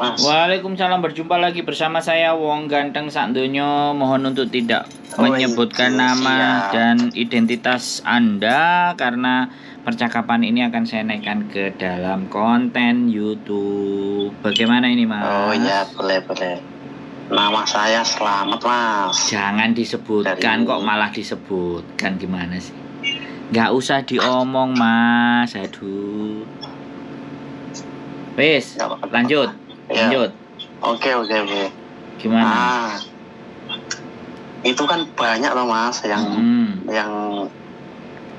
Mas. Waalaikumsalam, berjumpa lagi bersama saya Wong Ganteng Sakdonyo. Mohon untuk tidak menyebutkan nama dan identitas Anda karena percakapan ini akan saya naikkan ke dalam konten YouTube. Bagaimana ini, Mas? Oh iya, boleh. Nama saya Selamat, Mas. Jangan disebutkan, kok malah disebutkan, gimana sih? Nggak usah diomong, Mas. Aduh. Wes, lanjut. Oke. Gimana? Itu kan banyak loh, Mas, yang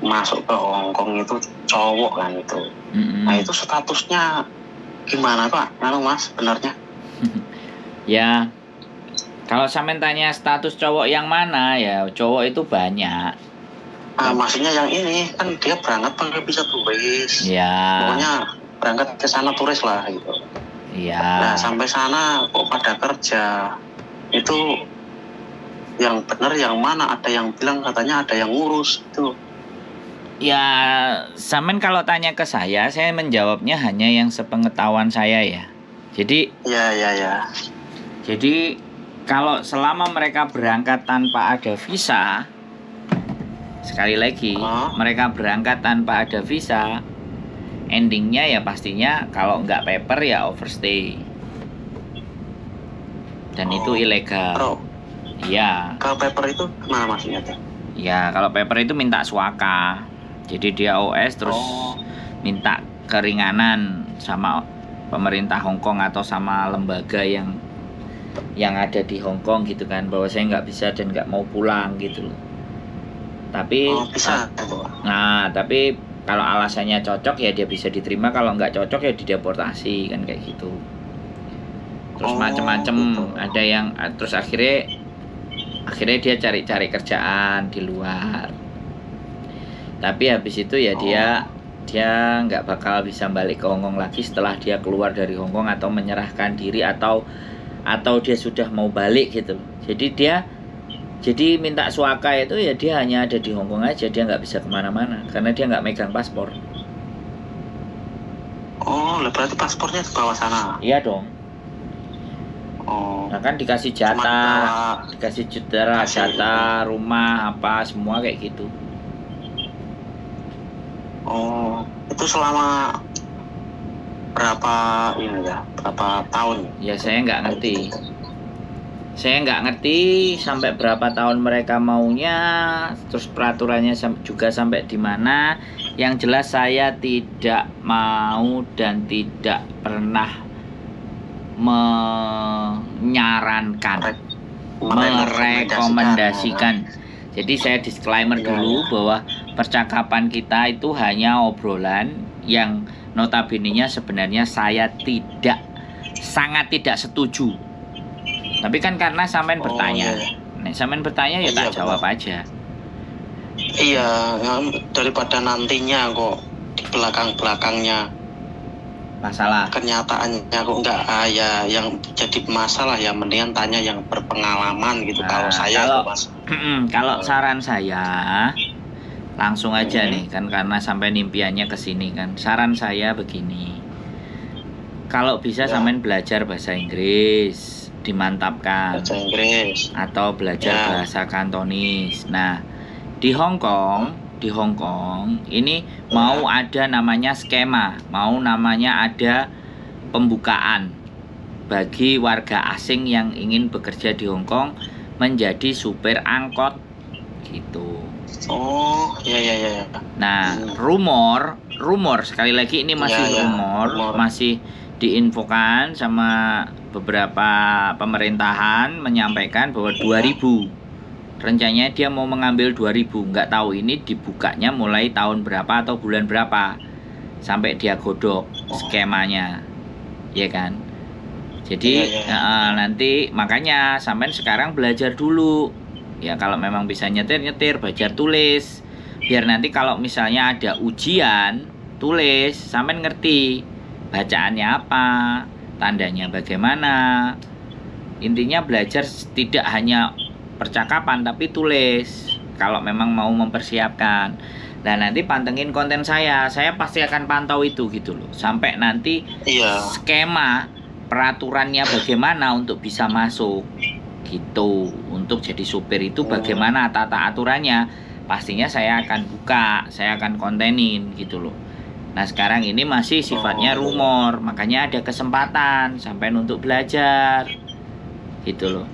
masuk ke Hongkong itu cowok kan itu. Nah, itu statusnya gimana, Pak? Mas, sebenarnya? Ya, kalau sampean tanya status cowok yang mana, ya cowok itu banyak. Maksudnya yang ini kan dia berangkat pakai visa turis. Ya. Pokoknya berangkat ke sana turis lah gitu. Iya. Nah, sampai sana kok pada kerja. Itu yang benar yang mana? Ada yang bilang katanya ada yang ngurus itu. Ya, sampean kalau tanya ke saya menjawabnya hanya yang sepengetahuan saya ya. Jadi Ya. Jadi kalau selama mereka berangkat tanpa ada visa, sekali lagi, mereka berangkat tanpa ada visa, endingnya ya pastinya kalau nggak paper ya overstay. Dan itu ilegal. Iya. Kalau paper itu gimana maksudnya? Ya, kalau paper itu minta suaka. Jadi dia OS terus minta keringanan sama pemerintah Hongkong atau sama lembaga yang ada di Hongkong gitu kan, bahwa saya nggak bisa dan nggak mau pulang gitu loh. Tapi bisa. Nah, tapi kalau alasannya cocok ya dia bisa diterima, kalau nggak cocok ya dideportasi kan kayak gitu. Terus macem-macem gitu. Ada yang terus akhirnya dia cari kerjaan di luar. Tapi habis itu ya dia nggak bakal bisa balik ke Hongkong lagi setelah dia keluar dari Hongkong atau menyerahkan diri atau dia sudah mau balik gitu. Jadi minta suaka itu ya dia hanya ada di Hongkong aja, dia nggak bisa kemana-mana karena dia nggak megang paspor. Berarti paspornya dibawa sana? Iya dong. Nah kan dikasih jatah, jatah rumah apa semua kayak gitu. Itu selama berapa tahun? Ya saya nggak ngerti sampai berapa tahun mereka maunya, terus peraturannya juga sampai di mana. Yang jelas saya tidak mau dan tidak pernah menyarankan, merekomendasikan. Jadi saya disclaimer dulu bahwa percakapan kita itu hanya obrolan yang notabene-nya sebenarnya saya sangat tidak setuju. Tapi kan karena sampean bertanya. Nek sampean bertanya ya tak jawab aja. Iya, daripada nantinya kok di belakangnya masalah. Kenyataannya kok enggak yang jadi masalah ya, mendingan tanya yang berpengalaman gitu. Kalau saran saya langsung aja nih kan, karena sampai impiannya ke sini kan. Saran saya begini. Kalau bisa sampean belajar bahasa Inggris, dimantapkan. Bahasa Inggris atau belajar bahasa Kantonis. Nah, di Hongkong ini mau ada namanya skema, mau namanya ada pembukaan bagi warga asing yang ingin bekerja di Hongkong menjadi supir angkot gitu. Iya. Nah, rumor sekali lagi ini masih rumor, masih diinfokan sama beberapa pemerintahan menyampaikan bahwa 2000 rencananya dia mau mengambil 2000. Nggak tahu ini dibukanya mulai tahun berapa atau bulan berapa sampai dia godok skemanya, ya kan. Jadi nanti makanya sampean sekarang belajar dulu ya, kalau memang bisa nyetir belajar tulis, biar nanti kalau misalnya ada ujian tulis sampean ngerti bacaannya apa, tandanya bagaimana. Intinya belajar tidak hanya percakapan tapi tulis kalau memang mau mempersiapkan. Nah, nanti pantengin konten saya pasti akan pantau itu gitu loh, sampai nanti skema peraturannya bagaimana untuk bisa masuk gitu. Untuk jadi supir itu bagaimana tata aturannya, pastinya saya akan buka, saya akan kontenin gitu loh. Nah sekarang ini masih sifatnya rumor, makanya ada kesempatan sampai untuk belajar gitu loh.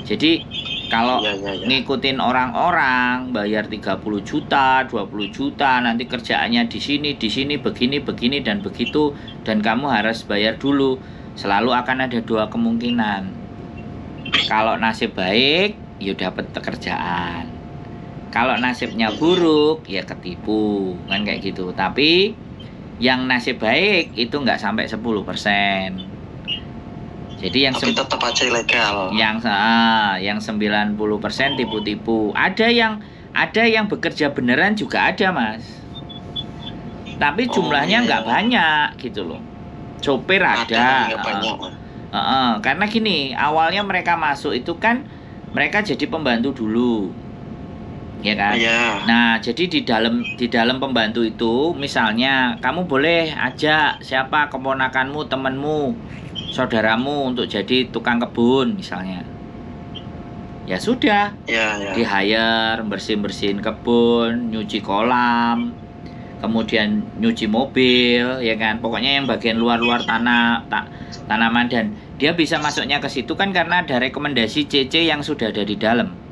Jadi kalau ngikutin orang-orang bayar 30 juta, 20 juta, nanti kerjaannya di sini begini dan begitu, dan kamu harus bayar dulu, selalu akan ada dua kemungkinan. Kalau nasib baik, ya dapat pekerjaan. Kalau nasibnya buruk, ya ketipu, kan kayak gitu. Tapi yang nasib baik itu nggak sampai 10%. Jadi yang tetap aja ilegal. Yang 90% tipu-tipu. Ada yang bekerja beneran juga ada, Mas. Tapi jumlahnya nggak banyak gitu loh. Sopir ada. Karena gini, awalnya mereka masuk itu kan mereka jadi pembantu dulu. Ya kan? Nah, jadi di dalam pembantu itu misalnya kamu boleh ajak siapa keponakanmu, temanmu, saudaramu untuk jadi tukang kebun misalnya. Ya sudah. Di hire bersihin kebun, nyuci kolam, kemudian nyuci mobil, ya kan? Pokoknya yang bagian luar tanaman, dan dia bisa masuknya ke situ kan karena ada rekomendasi CC yang sudah ada di dalam.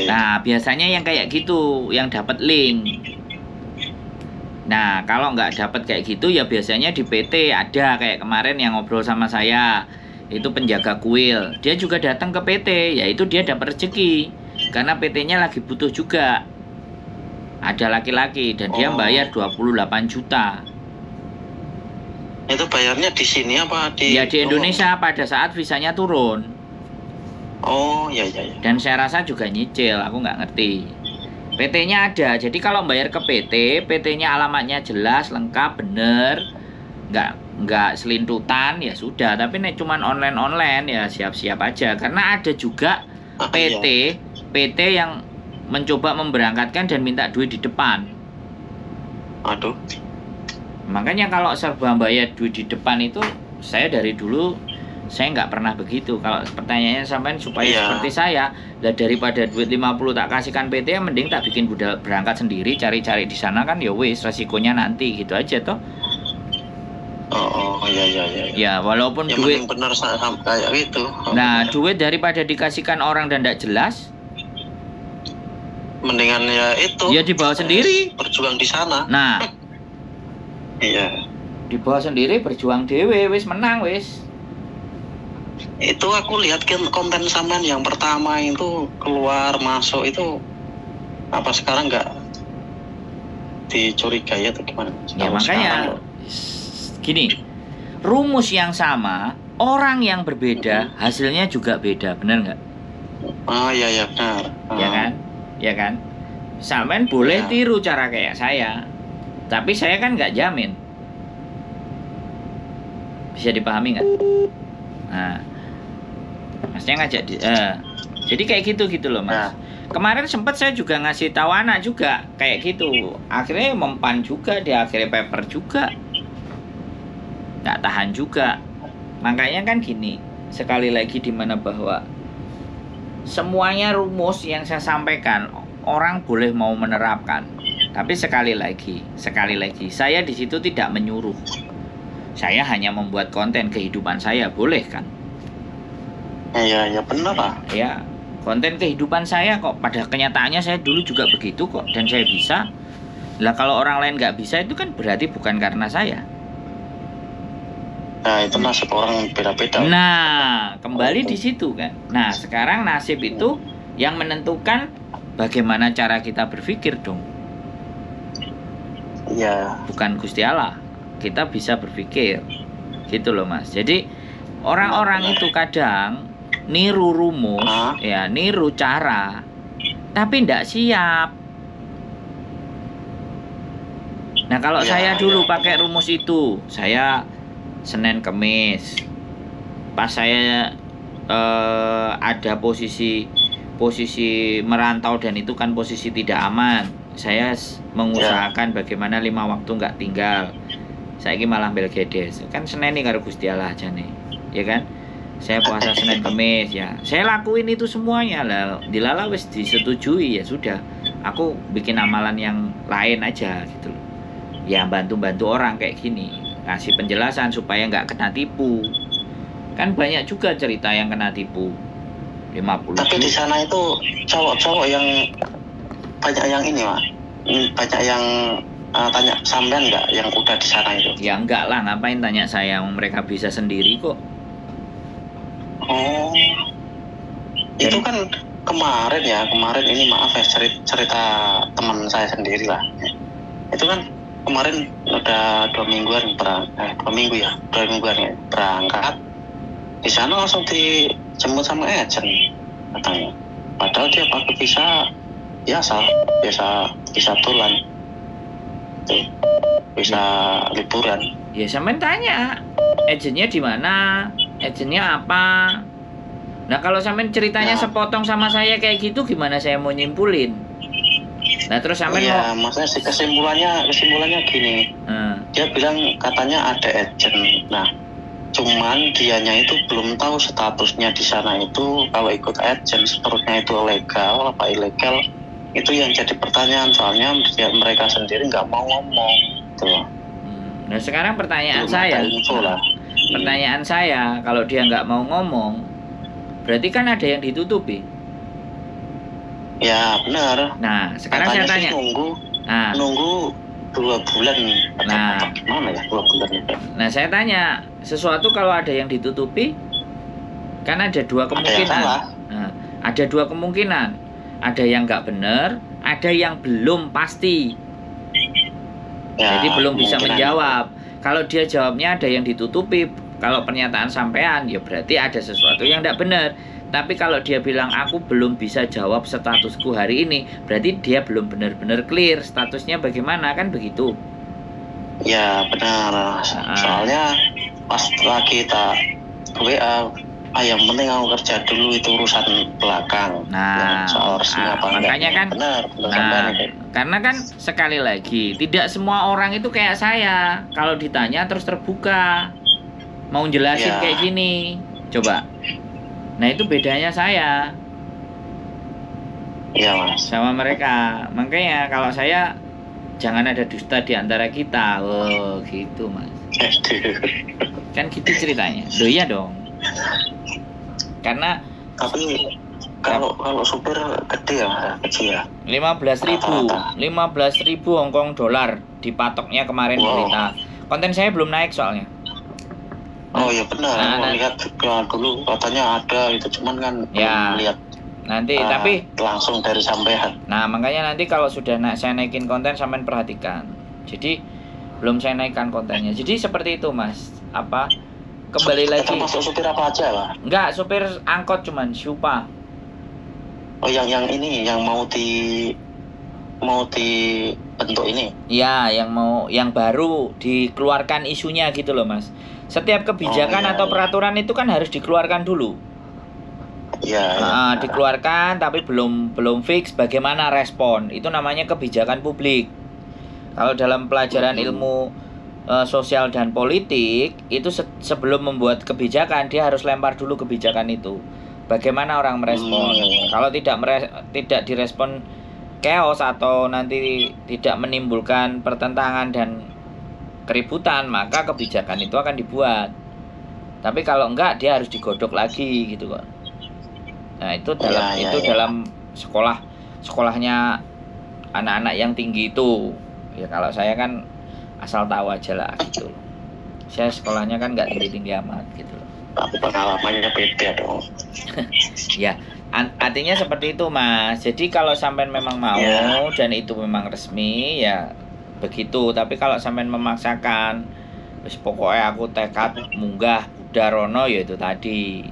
Nah biasanya yang kayak gitu yang dapat link. Nah kalau nggak dapat kayak gitu ya biasanya di PT ada kayak kemarin yang ngobrol sama saya itu penjaga kuil, dia juga datang ke PT, yaitu dia dapat rezeki karena PT-nya lagi butuh juga. Ada laki-laki dan dia bayar 28 juta. Itu bayarnya di sini apa di? Ya di Indonesia pada saat visanya turun. Ya. Dan saya rasa juga nyicil, aku nggak ngerti. PT-nya ada, jadi kalau bayar ke PT, PT-nya alamatnya jelas, lengkap, bener, nggak selintutan, ya sudah. Tapi nek cuman online ya siap-siap aja, karena ada juga PT yang mencoba memberangkatkan dan minta duit di depan. Aduh. Makanya kalau serba bayar duit di depan itu, saya dari dulu saya nggak pernah begitu. Kalau pertanyaannya sampean supaya seperti saya, daripada duit 50 tak kasihkan PT, mending tak bikin berangkat sendiri, cari-cari di sana kan ya wis, resikonya nanti gitu aja toh. Ya walaupun ya, duit benar kayak gitu. Nah duit daripada dikasihkan orang dan tidak jelas, mendingan ya itu. Ya dibawa sendiri. Berjuang di sana. Nah. Iya. Dibawa sendiri, berjuang dewe, wis menang wis. Itu aku lihat konten sampean yang pertama itu keluar masuk itu apa sekarang nggak dicurigai atau gimana? Ya makanya gini, rumus yang sama, orang yang berbeda, hasilnya juga beda, benar nggak? Iya benar. Ya kan? Sampean boleh tiru cara kayak saya, tapi saya kan nggak jamin. Bisa dipahami nggak? Nah, Masnya ngajak jadi kayak gitu loh Mas. Kemarin sempat saya juga ngasih tahu anak juga kayak gitu. Akhirnya mempan juga, dia akhirnya paper juga. Nggak tahan juga. Makanya kan gini, sekali lagi dimana bahwa semuanya rumus yang saya sampaikan orang boleh mau menerapkan. Tapi sekali lagi, saya di situ tidak menyuruh. Saya hanya membuat konten kehidupan saya, boleh kan? Ya benar lah. Ya, konten kehidupan saya kok. Pada kenyataannya saya dulu juga begitu kok, dan saya bisa. Lah kalau orang lain nggak bisa itu kan berarti bukan karena saya. Nah itu nasib orang beda-beda. Nah kembali di situ kan. Nah sekarang nasib itu yang menentukan bagaimana cara kita berpikir dong. Iya. Bukan Gusti Allah. Kita bisa berpikir, gitu loh Mas. Jadi orang-orang itu kadang niru rumus, ya niru cara, tapi tidak siap. Nah kalau saya dulu pakai rumus itu, saya Senin Kemis, pas saya ada posisi merantau dan itu kan posisi tidak aman, saya mengusahakan bagaimana 5 waktu nggak tinggal. saiki malah belgedes. Kan seneni karo Gusti Allah jane. Ya kan? Saya puasa Senin Kamis ya. Saya lakuin itu semuanya lah. Dilala wis disetujui ya sudah. Aku bikin amalan yang lain aja gitu loh. Ya bantu-bantu orang kayak gini. Kasih penjelasan supaya nggak kena tipu. Kan banyak juga cerita yang kena tipu. 50. Tapi di sana itu cowok-cowok yang banyak yang ini, Pak. Banyak yang tanya sampean nggak yang udah di sana itu? Ya enggak lah, ngapain tanya saya, mereka bisa sendiri kok. Oh, itu kan kemarin ini maaf ya cerita teman saya sendiri lah. Itu kan kemarin udah 2 mingguan berangkat. Di sana langsung dijemput sama agent katanya. Padahal dia pakai visa biasa tulan. Bisa liburan. Ya sampean tanya, agennya di mana? Agennya apa? Nah kalau sampean ceritanya sepotong sama saya kayak gitu, gimana saya mau nyimpulin? Nah terus sampean mau? Maksudnya kesimpulannya gini. Dia bilang katanya ada agen. Nah, cuman dianya itu belum tahu statusnya di sana itu kalau ikut agen seterusnya itu legal apa ilegal. Itu yang jadi pertanyaan, soalnya mereka sendiri nggak mau ngomong tuh. Nah sekarang pertanyaan saya, kalau dia nggak mau ngomong, berarti kan ada yang ditutupi. Ya benar. Nah sekarang katanya saya tanya, nunggu 2 bulan. Nah gimana ya 2 bulan itu? Nah saya tanya, sesuatu kalau ada yang ditutupi, kan ada 2 kemungkinan. Ada 2 kemungkinan. Ada yang nggak benar, ada yang belum pasti. Ya, jadi belum bisa menjawab. Kalau dia jawabnya ada yang ditutupi, kalau pernyataan sampean, ya berarti ada sesuatu yang nggak benar. Tapi kalau dia bilang aku belum bisa jawab statusku hari ini, berarti dia belum benar-benar clear statusnya bagaimana, kan begitu? Ya benar. Soalnya pas lagi kita WA, yang penting aku kerja dulu, itu urusan belakang. Nah, soal resmi apa makanya kan benar. Karena kan sekali lagi tidak semua orang itu kayak saya. Kalau ditanya terus terbuka, mau jelasin kayak gini, coba. Nah itu bedanya saya. Iya mas. Sama mereka. Makanya kalau saya jangan ada dusta di antara kita. Oh gitu mas. Kan gitu ceritanya. Loh iya dong. Karena tapi kalau supir gede ya, kecil ya. 15.000 Hongkong dolar dipatoknya kemarin berita. Konten saya belum naik soalnya. Oh iya benar. Lihat dulu katanya ada itu, cuman kan ya, lihat nanti tapi langsung dari sampean. Nah makanya nanti kalau sudah saya naikin konten sampean perhatikan. Jadi belum saya naikkan kontennya. Jadi seperti itu mas. Kembali lagi. Termasuk supir apa aja lah? Enggak, supir angkot cuman Supa. Oh yang ini yang mau dibentuk ini? Iya, yang baru dikeluarkan isunya gitu loh mas. Setiap kebijakan atau peraturan itu kan harus dikeluarkan dulu. Iya. Dikeluarkan tapi belum fix bagaimana respon. Itu namanya kebijakan publik. Kalau dalam pelajaran ilmu sosial dan politik itu sebelum membuat kebijakan dia harus lempar dulu kebijakan itu. Bagaimana orang merespon? Kalau tidak direspon chaos atau nanti tidak menimbulkan pertentangan dan keributan, maka kebijakan itu akan dibuat. Tapi kalau enggak dia harus digodok lagi gitu kok. Nah, itu dalam sekolahnya anak-anak yang tinggi itu. Ya kalau saya kan asal tahu aja lah gitu loh. Saya sekolahnya kan nggak tinggi-tinggi amat gitu loh. Tapi pengalamannya beda dong. Ya, artinya seperti itu mas. Jadi kalau sampean memang mau dan itu memang resmi ya begitu. Tapi kalau sampean memaksakan, wis pokoknya aku tekad munggah Budarono ya itu tadi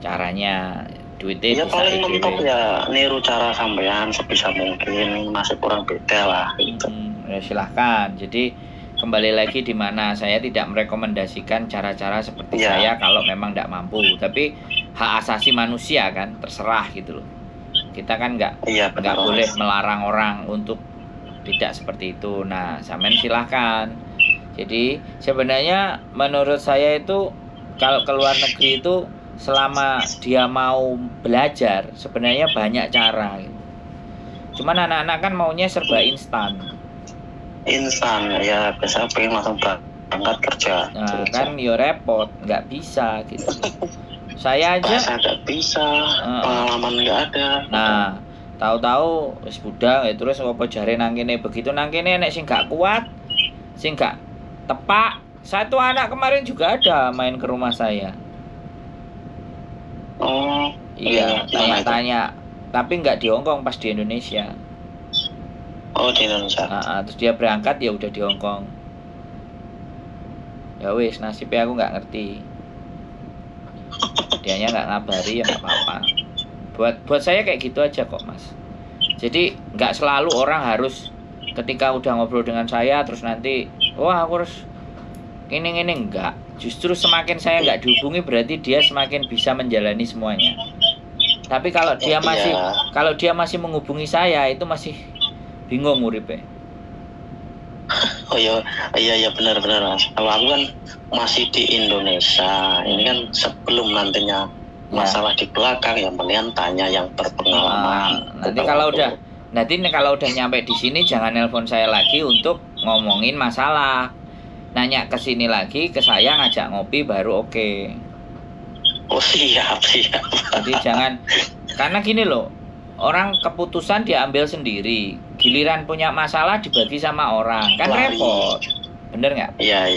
caranya. Duitnya ya paling mentok ya niru cara sampean sebisa mungkin, masih kurang beda lah gitu. Ya silahkan. Jadi kembali lagi di mana saya tidak merekomendasikan cara-cara seperti saya kalau memang tidak mampu. Tapi hak asasi manusia kan terserah gitu loh. Kita kan nggak boleh melarang orang untuk tidak seperti itu. Nah, sampean silahkan. Jadi sebenarnya menurut saya itu kalau ke luar negeri itu selama dia mau belajar sebenarnya banyak cara gitu. Cuman anak-anak kan maunya serba instan. Instan ya, biasa pengen langsung berangkat kerja. Nah kan yo repot, nggak bisa gitu. Saya aja nggak bisa, pengalaman nggak ada. Nah tahu-tahu wis budal ya, terus apa jare nang kene begitu nang kene nek sing gak kuat, sing gak tepak. Satu anak kemarin juga ada main ke rumah saya. Oh iya, tanya-tanya, tapi nggak di Hongkong, pas di Indonesia. Oh di Indonesia. Terus dia berangkat ya udah di Hongkong. Ya wis, nasibnya aku nggak ngerti. Dianya nggak ngabari ya nggak apa-apa. Buat saya kayak gitu aja kok mas. Jadi nggak selalu orang harus ketika udah ngobrol dengan saya terus nanti wah aku harus ini enggak. Justru semakin saya nggak dihubungi berarti dia semakin bisa menjalani semuanya. Tapi kalau dia masih menghubungi saya itu masih bingung uripe. Oh iya benar mas. Kalau aku kan masih di Indonesia, ini kan sebelum nantinya masalah di belakang yang mendingan tanya yang berpengalaman. Nanti kalau udah nyampe di sini jangan nelpon saya lagi untuk ngomongin masalah. Nanya ke sini lagi ke saya ngajak ngopi baru oke. Oh siap. Jadi jangan, karena gini loh, orang keputusan diambil sendiri, giliran punya masalah dibagi sama orang, kan repot, bener nggak? Iya.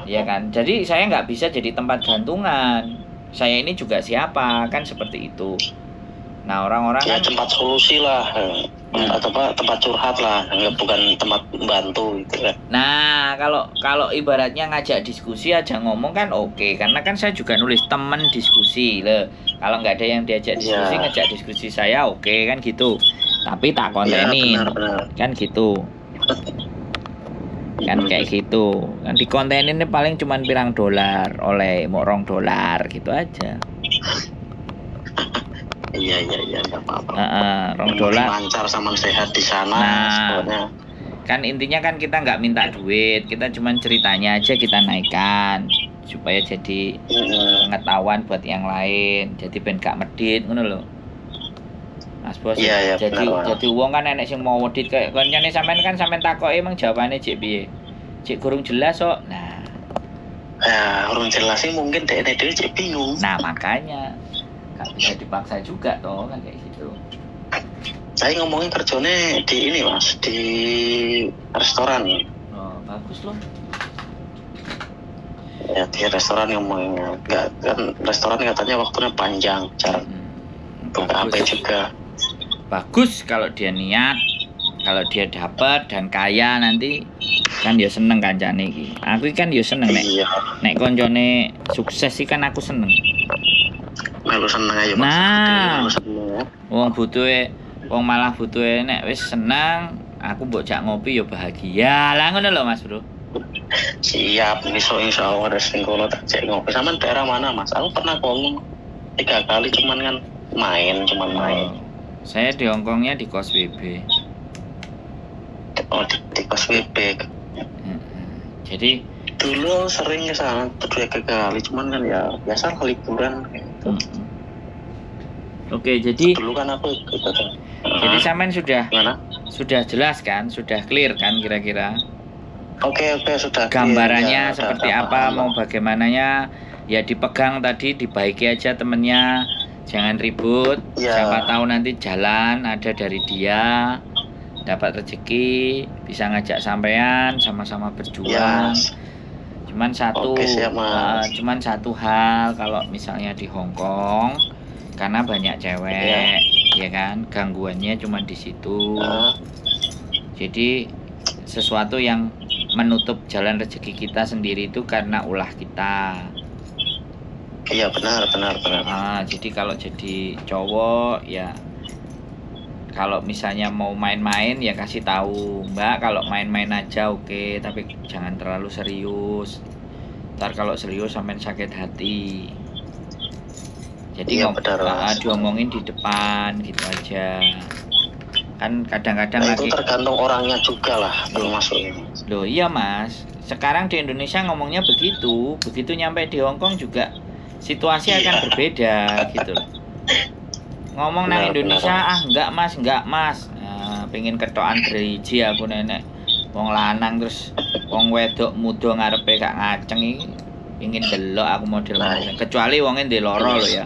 Iya kan, jadi saya nggak bisa jadi tempat gantungan. Saya ini juga siapa, kan seperti itu. Nah orang-orang ya, kan tempat solusi lah, tempat curhat lah, bukan tempat bantu gitu kan. Nah kalau ibaratnya ngajak diskusi aja ngomong kan oke, karena kan saya juga nulis temen diskusi loh. Kalau nggak ada yang diajak diskusi, ngajak diskusi saya oke kan gitu. Tapi tak kontenin, benar. Kan gitu. Kan kayak gitu. Kan dikontenin ini paling cuman pirang dolar, oleh mau $2 gitu aja. Iya nggak apa-apa. $2. Lancar sama sehat di sana. Nah, kan intinya kan kita nggak minta duit, kita cuman ceritanya aja kita naikkan supaya jadi pengetahuan buat yang lain, jadi ben gak medit ngono lho. Mas Bos. Iya, jadi wong kan enek sing mau medit kayak koncone sampean kan sampean takoke emang jawabane cek piye? Cek kurang jelas kok. Nah. Kurang jelas sih mungkin dhewe cek bingung. Nah, makanya gak bisa dipaksa juga toh kan kayak gitu. Saya ngomongin kerjanya di ini mas, di restoran. Oh bagus loh. Ya di restoran ngomongnya, nggak kan restoran katanya waktunya panjang, jarang buka HP juga. Bagus kalau dia niat, kalau dia dapat dan kaya nanti kan dia seneng kancane iki. Aku kan dia seneng nek koncone sukses sih kan aku seneng. Melu seneng aja mas. Nah, wong malah butuhe nek wis seneng, aku mbok jak ngopi ya bahagia. Lah ngono lho Mas Bro. Siap, insya Allah ada kono tak cek ngopi. Sama daerah mana mas? Aku pernah ngomong 3 kali cuman kan main. Saya di Hongkongnya di kos WB. Oh di kos WB. Jadi dulu sering ke sana 2 kali cuman kan ya biasa liburan gitu. Oke, jadi dulu kan aku gitu. Jadi sampean sudah jelas kan, sudah clear kan kira-kira? Oke, sudah. Gambarannya seperti apa, mau bagaimananya, ya dipegang tadi, dibaiki aja temennya, jangan ribut. Siapa tahu nanti jalan ada dari dia, dapat rezeki, bisa ngajak sampean, sama-sama berjuang. Cuman satu hal, kalau misalnya di Hongkong, karena banyak cewek, ya kan, gangguannya cuma di situ. Jadi sesuatu yang menutup jalan rezeki kita sendiri itu karena ulah kita. Iya benar. Jadi kalau jadi cowok ya, kalau misalnya mau main-main ya kasih tahu Mbak, kalau main-main aja oke, tapi jangan terlalu serius. Ntar kalau serius sampai sakit hati. Jadi diomongin di depan gitu aja. Kan kadang-kadang itu tergantung orangnya juga lah belum masuk ini. Loh iya Mas, Sekarang di Indonesia ngomongnya begitu nyampe di Hong Kong juga situasi akan berbeda gitu. Ngomong nang Indonesia, enggak mas, nah, pengen ketokan driji aku nenek wong lanang terus wong wedok muda ngarepe gak ngaceng iki pengen delok aku model kecuali wonge ndek loro lho ya.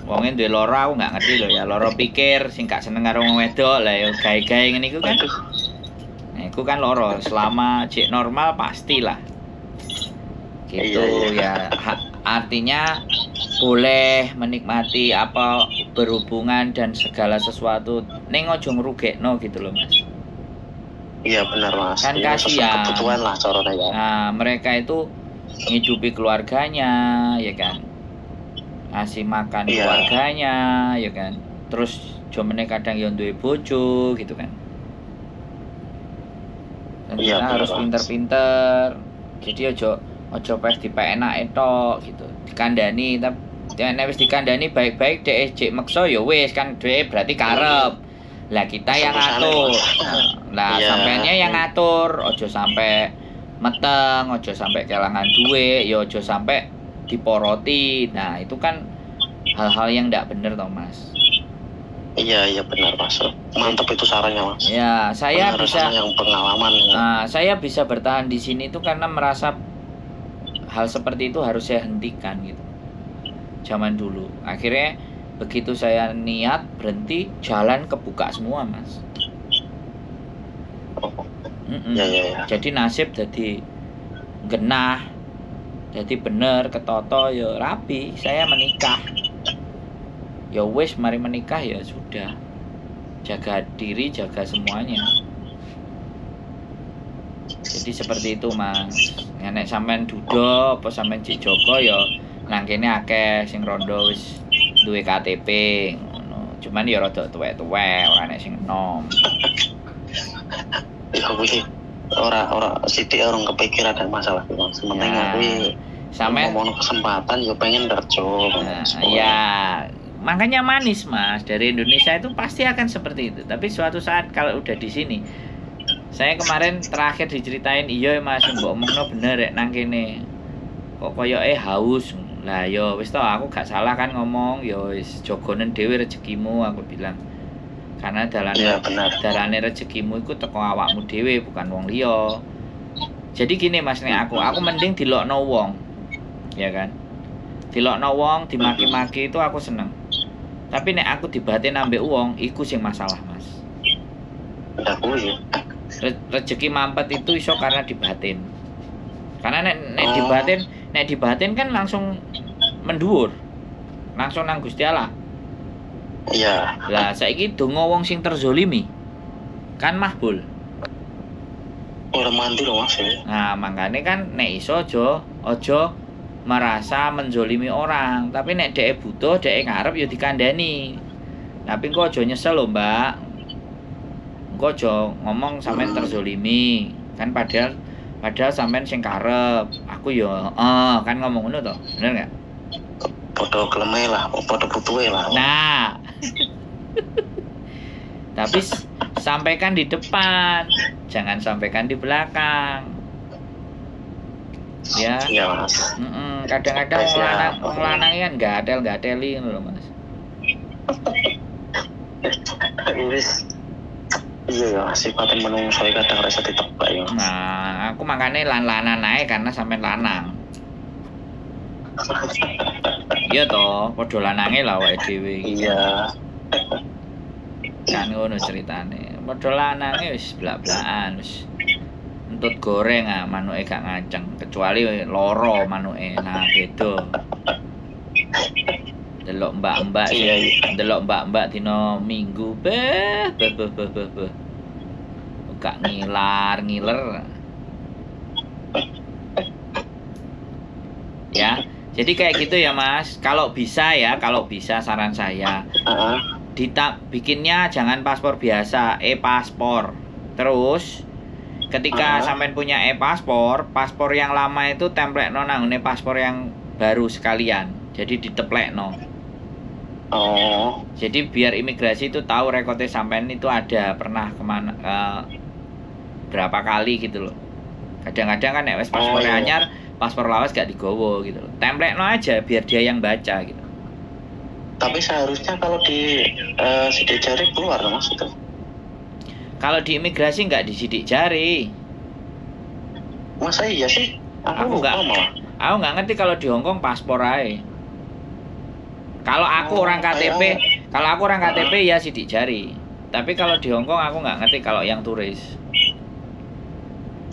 Wonge ndek loro aku gak ngerti lho ya, loro pikir sing gak seneng karo wong wedok lah ya gawe-gawe ngene iku kan. Nah, iku kan loro, selama cek normal pastilah. Gitu ya. Artinya boleh menikmati apa berhubungan dan segala sesuatu ning ojo ngrugekno gitu loh Mas. Iya benar Mas. Kan kasihan. Kebutuhan lah corona ya. Nah, mereka itu ngidupi keluarganya, ya kan. Ngasih makan keluarganya, ya kan. Terus jomene kadang yo duwe bojo gitu kan. Dan kita harus pinter-pinter. Jadi ojo pes dipenake tok gitu. Dikandani tapi nek wis dikandani baik-baik dhek jek meksa ya wis kan dhek berarti karep. Lah kita yang ngatur. Lah sampeannya yang ngatur, ojo sampai meteng, ojo sampai kelangan duit, ya ojo sampai diporoti. Nah, itu kan hal-hal yang enggak bener toh, Mas. Iya benar Mas. Mantap itu sarannya Mas. Ya, saya benar, bisa yang pengalaman. Nah, saya bisa bertahan di sini itu karena merasa hal seperti itu harus saya hentikan gitu. Zaman dulu. Akhirnya begitu saya niat berhenti, jalan kebuka semua Mas. Ya. Jadi nasib jadi genah, jadi bener ketoto ya rapi. Saya menikah. Ya wis mari menikah ya sudah. Jaga diri, jaga semuanya. Jadi seperti itu Mas. Nek sampean duda apa sampean Cik Joko ya nang kene akeh sing rondo wis duwe KTP ngono. Cuman ya rada tuwek-tuwek, ora nek sing enom. Ya kuwi ora sithik orang kepikiran dan masalah Mas. Sementing kuwi sampean mau kesempatan ya pengen kerja. Ya, makanya manis Mas, dari Indonesia itu pasti akan seperti itu. Tapi suatu saat kalau udah di sini, saya kemarin terakhir diceritain iya Mas mbok omongno bener rek nang kene. Kok koyoke haus. Lah yo wis to aku gak salah kan ngomong yo wis jogonen dhewe rezekimu aku bilang. Karena dalane rezekimu iku teko awakmu dhewe bukan wong liya. Jadi gini Mas nek aku mending dilokno wong. Ya kan? Dilokno wong, dimaki-maki itu aku seneng. Tapi nek aku dibatin ambek wong iku sing masalah Mas. Rezeki mampet itu iso karena dibatin. Karena nek dibatin kan langsung mendhuwur. Langsung nang Gusti Allah. Iya. Lah saiki donga wong sing terzolimi kan mahbul. Ora mandi lho Mas. Nah, makane kan nek iso aja merasa menzolimi orang, tapi nek dhek butuh, dhek ngarep ya dikandani. Tapi engko aja nyesel lho, Mbak. Engko aja ngomong sampean terzolimi. Kan padahal sampean sing karep. Aku ya kan ngomong ngono to. Bener enggak? Padha kleme lah, padha butuhe lah. Nah. Tapi sampaikan di depan, jangan sampaikan di belakang. Ya. Iya, Mas. Kadang-kadang wong lanang kan gatel-gateli ngono lho, Mas. Wis iya ya, sifatnya menungso kadang rasa ditebak ya. Nah, aku makane lan-lanan ae karena sampean lanang. Iya toh, padha lanange lah awake dhewe. Iya. Kan ngono ceritane. Padha lanange wis blak-blakan wis. Entut goreng manuke gak ngaceng, kecuali loro manuke. Nah, beda. Delok mbak-mbak delok mbak-mbak dina Minggu beh. Gak ngiler. Ya. Jadi kayak gitu ya, Mas. Kalau bisa saran saya. Bikinnya jangan paspor biasa, e-paspor. Terus ketika sampean punya e-paspor, paspor yang lama itu templekno nang ngene paspor yang baru sekalian. Jadi diteplekno. Jadi biar imigrasi itu tahu rekodnya sampean itu ada pernah kemana berapa kali gitu loh. Kadang-kadang kan nek wis paspor anyar, paspor lawas gak digowo gitu loh. Template aja biar dia yang baca gitu. Tapi seharusnya kalau di sidik jari keluar Mas itu. Kalau di imigrasi nggak disidik jari. Masa iya sih? Aku nggak ngerti kalau di Hongkong paspor aja. Kalau aku orang KTP, ya sidik jari. Tapi kalau di Hongkong aku nggak ngerti kalau yang turis.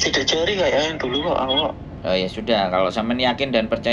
Sidik jari kayak yang dulu kok. Oh ya sudah, kalau sampean yakin dan percaya